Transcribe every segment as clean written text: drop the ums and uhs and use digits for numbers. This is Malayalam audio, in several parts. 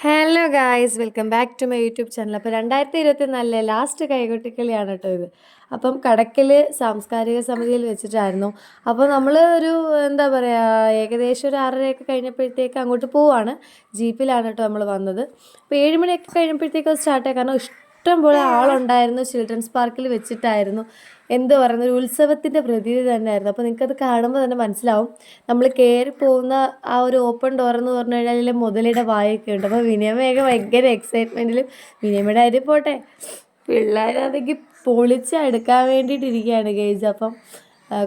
Hello guys welcome back to my YouTube channel. അപ്പോൾ 2024 ലാസ്റ്റ് കൈകൊട്ടിക്കളിയാണ് കേട്ടോ ഇത്. അപ്പം കടക്കൽ സാംസ്കാരിക സമിതിയിൽ വെച്ചിട്ടായിരുന്നു. അപ്പോൾ നമ്മൾ ഒരു എന്താ പറയുക, ഏകദേശം ഒരു 6:30 കഴിഞ്ഞപ്പോഴത്തേക്ക് അങ്ങോട്ട് പോവാണ്. ജീപ്പിലാണ് കേട്ടോ നമ്മൾ വന്നത്. അപ്പോൾ 7 മണിയൊക്കെ കഴിഞ്ഞപ്പോഴത്തേക്ക് സ്റ്റാർട്ടായി. കാരണം ഇഷ്ടം പോലെ ആളുണ്ടായിരുന്നു. ചിൽഡ്രൻസ് പാർക്കിൽ വെച്ചിട്ടായിരുന്നു. എന്ത് പറയുന്നത്, ഒരു ഉത്സവത്തിൻ്റെ പ്രതീതി തന്നെയായിരുന്നു. അപ്പോൾ നിങ്ങൾക്കത് കാണുമ്പോൾ തന്നെ മനസ്സിലാവും. നമ്മൾ കയറി പോകുന്ന ആ ഒരു ഓപ്പൺ ഡോർ എന്ന് പറഞ്ഞു കഴിഞ്ഞാൽ മുതലയുടെ വായൊക്കെ ഉണ്ട്. അപ്പോൾ വിനിയമയൊക്കെ ഭയങ്കര എക്സൈറ്റ്മെൻറ്റിലും, വിനിയമയുടെ കാര്യം പോട്ടെ, പിള്ളേരതൊക്കെ പൊളിച്ചെടുക്കാൻ വേണ്ടിയിട്ടിരിക്കുകയാണ് ഗെയ്സ്. അപ്പം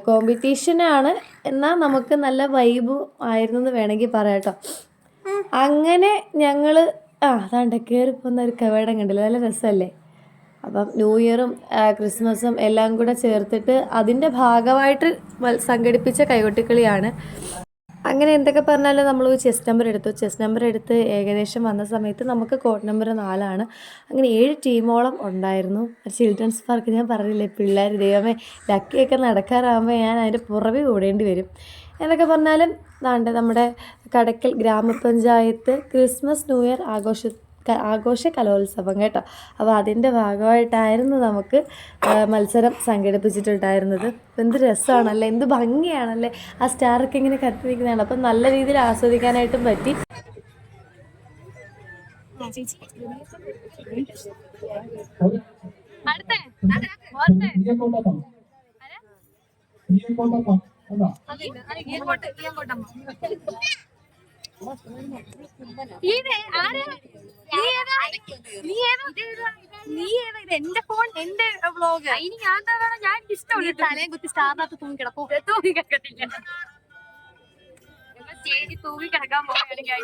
കോമ്പറ്റീഷനാണ്, എന്നാൽ നമുക്ക് നല്ല വൈബും ആയിരുന്നു എന്ന് വേണമെങ്കിൽ പറയാം കേട്ടോ. അങ്ങനെ ഞങ്ങൾ അതാണ്ട് കയറിപ്പോകുന്ന ഒരു കവാടം കണ്ടില്ല, നല്ല രസമല്ലേ. അപ്പം ന്യൂ ഇയറും ക്രിസ്മസും എല്ലാം കൂടെ ചേർത്തിട്ട് അതിൻ്റെ ഭാഗമായിട്ട് സംഘടിപ്പിച്ച കൈകൊട്ടിക്കളിയാണ്. അങ്ങനെ എന്തൊക്കെ പറഞ്ഞാലും നമ്മൾ ചെസ് നമ്പർ എടുത്തു. ചെസ് നമ്പർ എടുത്ത് ഏകദേശം വന്ന സമയത്ത് നമുക്ക് കോഡ് നമ്പർ 4 അങ്ങനെ 7 ടീമോളം ഉണ്ടായിരുന്നു. ചിൽഡ്രൻസ് പാർക്ക് ഞാൻ പറഞ്ഞില്ലേ, പിള്ളേർ ദൈവമേ ലക്കിയൊക്കെ നടക്കാറാകുമ്പോൾ ഞാൻ അതിൻ്റെ പുറകെ ഓടേണ്ടി വരും. എന്നൊക്കെ പറഞ്ഞാലും നമ്മുടെ കടക്കൽ ഗ്രാമപഞ്ചായത്ത് ക്രിസ്മസ് ന്യൂ ഇയർ ആഘോഷ കലോത്സവം കേട്ടോ. അപ്പോൾ അതിൻ്റെ ഭാഗമായിട്ടായിരുന്നു നമുക്ക് മത്സരം സംഘടിപ്പിച്ചിട്ടുണ്ടായിരുന്നത്. എന്ത് രസമാണല്ലേ, എന്ത് ഭംഗിയാണല്ലേ, ആ സ്റ്റാറൊക്കെ ഇങ്ങനെ കത്തി നിൽക്കുന്നതാണ്. അപ്പം നല്ല രീതിയിൽ ആസ്വദിക്കാനായിട്ടും പറ്റി. എന്റെ ഫോൺ എന്റെ വ്ളോഗ് ഇനി ഞാൻ ഇഷ്ടമുള്ള തലയും കുത്തി സ്റ്റാറിനകത്ത് തൂങ്ങി കിടക്കും. തൂങ്ങി കിടക്കത്തില്ല, സ്റ്റേജിൽ തൂങ്ങി കിടക്കാൻ പോവുകയാണെങ്കിൽ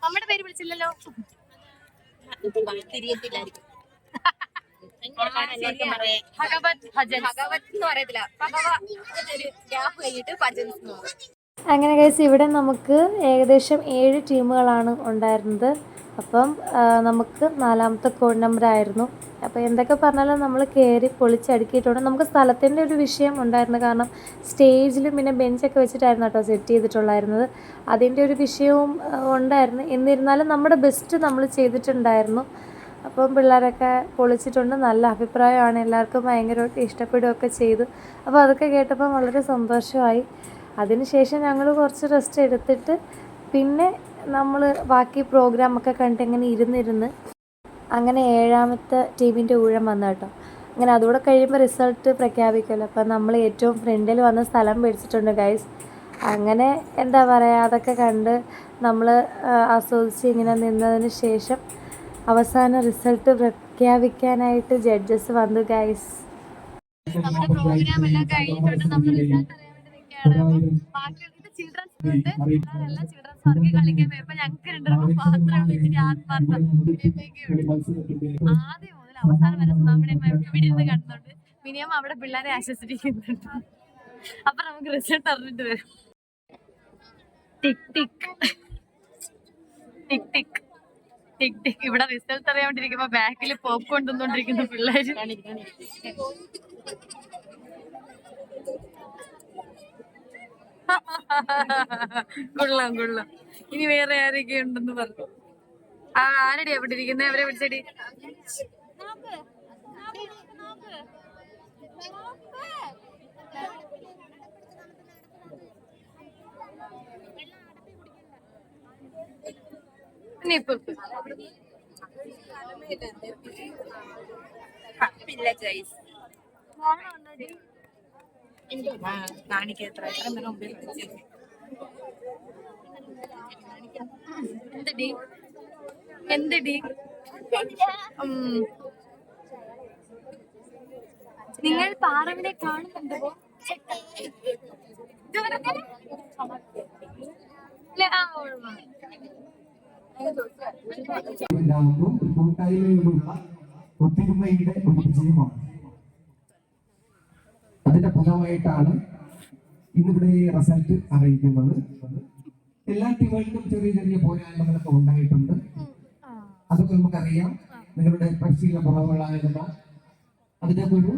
നമ്മുടെ പേര് വിളിച്ചില്ലല്ലോ. തിരിയത്തില്ലായിരിക്കും. അങ്ങനെ കഴിച്ച് ഇവിടെ നമുക്ക് ഏകദേശം 7 ടീമുകളാണ് ഉണ്ടായിരുന്നത്. അപ്പം നമുക്ക് 4ാമത്തെ കോഡ് നമ്പർ ആയിരുന്നു. അപ്പോൾ എന്തൊക്കെ പറഞ്ഞാലും നമ്മൾ കയറി പൊളിച്ചടുക്കിയിട്ടുണ്ട്. നമുക്ക് സ്ഥലത്തിൻ്റെ ഒരു വിഷയം ഉണ്ടായിരുന്നു. കാരണം സ്റ്റേജിലും പിന്നെ ബെഞ്ചൊക്കെ വെച്ചിട്ടായിരുന്നു കേട്ടോ സെറ്റ് ചെയ്തിട്ടുണ്ടായിരുന്നത്. അതിൻ്റെ ഒരു വിഷയവും ഉണ്ടായിരുന്നു. എന്നിരുന്നാലും നമ്മുടെ ബെസ്റ്റ് നമ്മൾ ചെയ്തിട്ടുണ്ടായിരുന്നു. അപ്പം പിള്ളേരൊക്കെ പൊളിച്ചിട്ടുണ്ട്. നല്ല അഭിപ്രായമാണ്, എല്ലാവർക്കും ഭയങ്കരമായിട്ട് ഇഷ്ടപ്പെടുകയൊക്കെ ചെയ്തു. അപ്പോൾ അതൊക്കെ കേട്ടപ്പോൾ വളരെ സന്തോഷമായി. അതിനുശേഷം ഞങ്ങൾ കുറച്ച് റെസ്റ്റ് എടുത്തിട്ട് പിന്നെ നമ്മൾ ബാക്കി പ്രോഗ്രാമൊക്കെ കണ്ടിട്ട് ഇങ്ങനെ ഇരുന്നിരുന്ന് അങ്ങനെ 7ാമത്തെ ടീമിൻ്റെ ഊഴം വന്നു കേട്ടോ. അങ്ങനെ അതുകൂടെ കഴിയുമ്പോൾ റിസൾട്ട് പ്രഖ്യാപിക്കുമല്ലോ. അപ്പം നമ്മൾ ഏറ്റവും ഫ്രണ്ടിൽ വന്ന സ്ഥലം പിടിച്ചിട്ടുണ്ട് ഗൈസ്. അങ്ങനെ എന്താ പറയുക, അതൊക്കെ കണ്ട് നമ്മൾ ആസ്വദിച്ച് ഇങ്ങനെ നിന്നതിന് ശേഷം അവസാന റിസൾട്ട് പ്രഖ്യാപിക്കാനായിട്ട് ജഡ്ജസ് വന്നു ഗൈസ്. നമ്മുടെ പ്രോഗ്രാം എല്ലാം കഴിഞ്ഞിട്ടുണ്ട്. നമ്മൾ റിസൾട്ട് അറിയാൻ വേണ്ടി നിൽക്കുകയാണ്. ഇത് ചിൽഡ്രൻസ് എല്ലാം ചിൽഡ്രൻസ് പാർക്കിൽ കളിക്കാൻ പോയപ്പോൾ ഞങ്ങൾക്ക് രണ്ടുപേർക്കും മാത്രമാണ് ഇച്ചിരി ആത്മാർത്ഥം. ആദ്യം മുതൽ അവസാനം വരെ സുനാമിനെ ഇവിടെ ഇരുന്ന് കണ്ടുന്നുണ്ട്. മിനിമം അവിടെ പിള്ളേരെ ആശ്വസിപ്പിക്കുന്നുണ്ട്. അപ്പൊ നമുക്ക് റിസൾട്ട് അറിഞ്ഞിട്ട് വരും. ടിക് ടിക് ടിക് ടിക് ടിക് ടിക്. ഇവിടെ റിസൾട്ട് അറിയാൻ വേണ്ടിയിരിക്കുമ്പോ ബാക്കിൽ പോപ്കോൺ തിന്നോണ്ടിരിക്കുന്ന പിള്ളേര്. കൊള്ളാം കൊള്ളാം. ഇനി വേറെ ആരൊക്കെ ഉണ്ടെന്ന് പറഞ്ഞു. ആരടി അവിടെ ഇരിക്കുന്നേ, അവരെ വിളിച്ചടി. എന്തടി നിങ്ങൾ പാറവിനെ കാണുന്നുണ്ടോ? കൂട്ടായ്മയോടുള്ള ഒത്തൊരുമയുടെ ഒരു വിജയമാണ്. അതിന്റെ ഫലമായിട്ടാണ് ഇന്നിവിടെ റിസൾട്ട് അറിയിക്കുന്നത്. എല്ലാ ടീമുകൾക്കും ചെറിയ ചെറിയ പോരായ്മകളൊക്കെ ഉണ്ടായിട്ടുണ്ട്. അതൊക്കെ നമുക്കറിയാം. നിങ്ങളുടെ പരിശീലന കുറവുകളായിരുന്ന അതിന്റെ ഒരു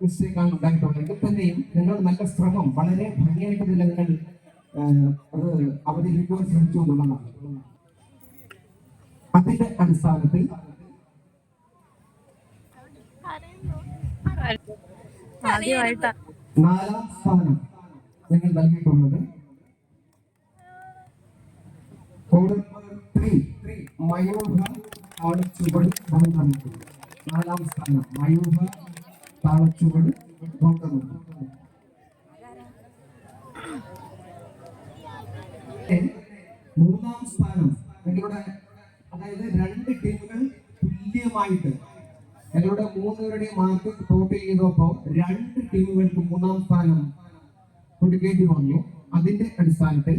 മിസ്റ്റേക്കാണ് ഉണ്ടായിട്ടുള്ളത്. എങ്കിൽ തന്നെയും നിങ്ങൾ നല്ല ശ്രമം വളരെ ഭംഗിയായിട്ട് തന്നെ നിങ്ങൾ അത് അവതരിപ്പിക്കുവാൻ ശ്രമിച്ചു എന്നുള്ളതാണ്. അതിന്റെ അടിസ്ഥാനത്തിൽ ആദ്യമായിട്ടാ 4ാം സ്ഥാനം ഞങ്ങൾ നൽകിയിട്ടുള്ളത് കോഡ് 3 മയൂഖ താളച്ചുവട് ബൗദ്ധമുഖം. 4ാം സ്ഥാനം മയൂഖ താളച്ചുവട് ബൗദ്ധമുഖം. 3ാം സ്ഥാനം ഞങ്ങളുടെ, അതായത് 2 ടീമുകൾ തുല്യമായിട്ട് ഞങ്ങളുടെ 3 പേരുടെയും മാർക്ക് ടോട്ടൽ ചെയ്തപ്പോൾ 2 ടീമുകൾക്ക് 3ാം സ്ഥാനം കൊടുക്കേണ്ടി വന്നു. അതിന്റെ അടിസ്ഥാനത്തിൽ,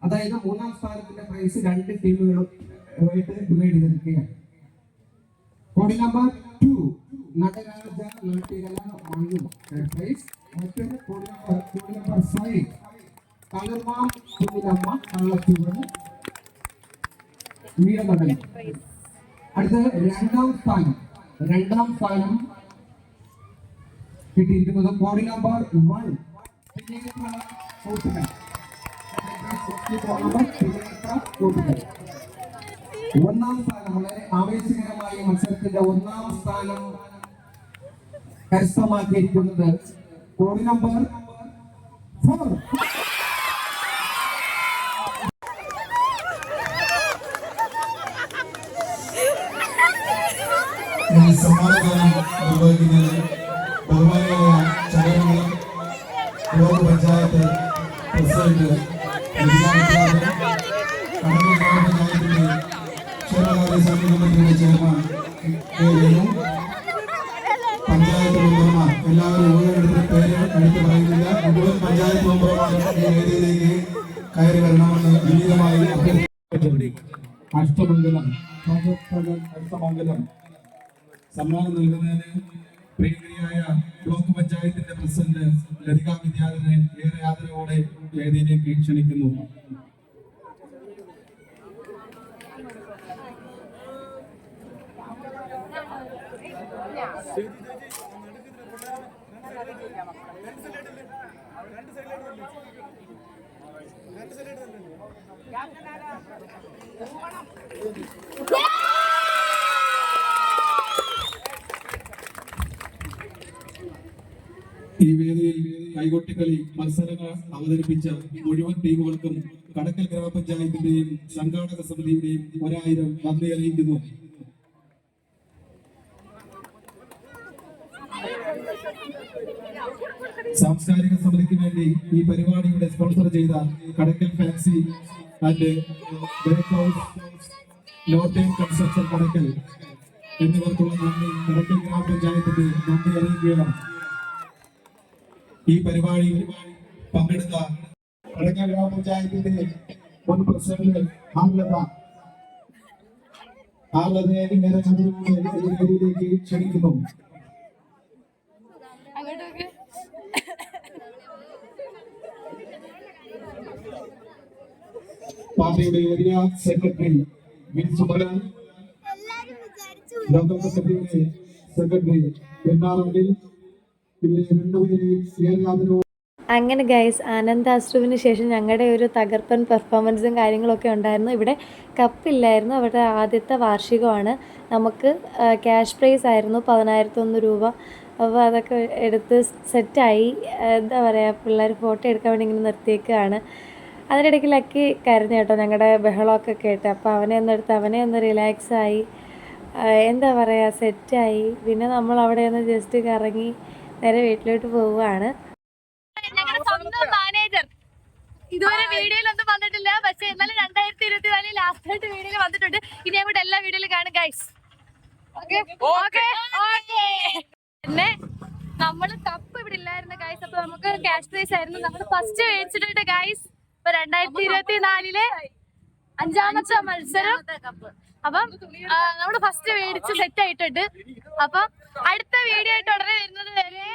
അതായത് 3ാം സ്ഥാനത്തിന്റെ പ്രൈസ് 2 ടീമുകളുമായിട്ട് ഡിവൈഡ് ചെയ്തിരിക്കുകയാണ്. കോടി നമ്പർ 2 നടരാജ നാട്യകല മണ്ണൂർ പ്രൈസ്. മറ്റൊരു കോടി നമ്പർ 5 കളർമാം കുഞ്ഞിലമ്മ താളച്ചുവട് വീരമണ്ഡലം. അടുത്ത 2ാം സ്ഥാനം കിട്ടിയിരിക്കുന്നത് കോടി നമ്പർ 1 കൂട്ടുകാർ. 1ാം സ്ഥാനം, വളരെ ആവേശകരമായ മത്സരത്തിന്റെ 1ാം സ്ഥാനം കരസ്ഥമാക്കിയിരിക്കുന്നത് കോടി നമ്പർ 4. ഈ സമ്മാനദാനം നിർവഹിക്കുന്നതിന് ബഹുമാനിയായ ചടയമംഗലം ബ്ലോക്ക് പഞ്ചായത്ത് പ്രസിഡന്റ് കണ്ണൂർ ഗ്രാമപഞ്ചായത്തിന്റെ ക്ഷേമകാര്യ സമിതി കമ്മിറ്റിയുടെ ചെയർമാൻ വേണു, പഞ്ചായത്ത് മെമ്പർമാർ എല്ലാവരും ഓരോരുത്തരുടെ പേര് എടുത്തു പറയുന്നില്ല. മുഴുവൻ പഞ്ചായത്ത് മെമ്പർമാരും ഈ വേദിയിലേക്ക് കയറി വരണമെന്ന് വിനീതമായി അഭ്യർത്ഥിക്കുന്നു. അഷ്ടമംഗലം അഷ്ടമംഗലം സമ്മാനം നൽകുന്നതിന് പ്രിയങ്കരിയായ ബ്ലോക്ക് പഞ്ചായത്തിന്റെ പ്രസിഡന്റ് ലതിക വിദ്യാധരനെ ഏറെ ആദരവോടെ വേദിയിലേക്ക് ക്ഷണിക്കുന്നു. ഈ വേദിയിൽ കൈകൊട്ടിക്കളി മത്സരങ്ങൾ അവതരിപ്പിച്ച മുഴുവൻ ടീമുകൾക്കും കടക്കൽ ഗ്രാമപഞ്ചായത്തിന്റെയും സംഘാടക സമിതിയുടെയും 1000 നന്ദി അറിയിക്കുന്നു. സാംസ്കാരിക സമിതിക്ക് വേണ്ടി ഈ പരിപാടിയുടെ സ്പോൺസർ ചെയ്ത Kadakkal fancy and break house, northern construction Kadakkal എന്നിവർക്കുള്ള നന്ദി കടക്കൽ ഗ്രാമപഞ്ചായത്തിന്റെ നന്ദി അറിയിക്കുകയാണ്. ഈ പരിപാടിയിൽ പങ്കെടുത്ത കടക്കൽ ഗ്രാമപഞ്ചായത്തിന്റെ മുൻ പ്രസിഡന്റ് ആർലതയെ വേദിയിലേക്ക് ക്ഷണിക്കുന്നു. പാർട്ടിയുടെ area secretary V Subalan, local കമ്മിറ്റിയുടെ സെക്രട്ടറി എന്നാണെങ്കിൽ ഇവരെ രണ്ടുപേരെയും ഏറെ ആദരവ്. അങ്ങനെ ഗൈസ്, ആനന്ദാശ്രുവിന് ശേഷം ഞങ്ങളുടെ ഒരു തകർപ്പൻ പെർഫോമൻസും കാര്യങ്ങളൊക്കെ ഉണ്ടായിരുന്നു. ഇവിടെ കപ്പില്ലായിരുന്നു, അവരുടെ ആദ്യത്തെ വാർഷികമാണ്. നമുക്ക് ക്യാഷ് പ്രൈസ് ആയിരുന്നു 10,001 രൂപ. അപ്പോൾ അതൊക്കെ എടുത്ത് സെറ്റായി. എന്താ പറയുക, പിള്ളേർ ഫോട്ടോ എടുക്കാൻ വേണ്ടി ഇങ്ങനെ നിർത്തിയേക്കുകയാണ്. അതിനിടയ്ക്ക് ലക്കി കരഞ്ഞു കേട്ടോ, ഞങ്ങളുടെ ബഹളമൊക്കെ കേട്ട്. അപ്പോൾ അവനെ ഒന്ന് റിലാക്സായി, എന്താ പറയുക, സെറ്റായി. പിന്നെ നമ്മൾ അവിടെ ഒന്ന് ജസ്റ്റ് കറങ്ങി നേരെ വീട്ടിലോട്ട് പോവുകയാണ്. ഞങ്ങളുടെ സ്വന്തം മാനേജർ ഇതുവരെ വീഡിയോയിലൊന്നും വന്നിട്ടില്ല, പക്ഷെ എന്നാലും 2024 ലാസ്റ്റ് ആയിട്ട് വീഡിയോയിൽ വന്നിട്ടുണ്ട്. ഇനി അങ്ങോട്ട് എല്ലാ വീഡിയോയിലും കാണും ഗൈസ്. പിന്നെ നമ്മള് കപ്പ് ഇവിടെ ഇല്ലായിരുന്നു ഗൈസ്, അപ്പൊ നമുക്ക് ക്യാഷ് പ്രൈസ് ആയിരുന്നു. നമ്മൾ ഫസ്റ്റ് മേടിച്ചിട്ടുണ്ട് ഗൈസ്. ഇപ്പൊ 2024 5ാമത്തെ മത്സരം. അപ്പം നമ്മള് ഫസ്റ്റ് മേടിച്ച് സെറ്റ് ആയിട്ടുണ്ട്. അപ്പം അടുത്ത വീഡിയോ ആയിട്ട് ഉടനെ വരുന്നത് വരെ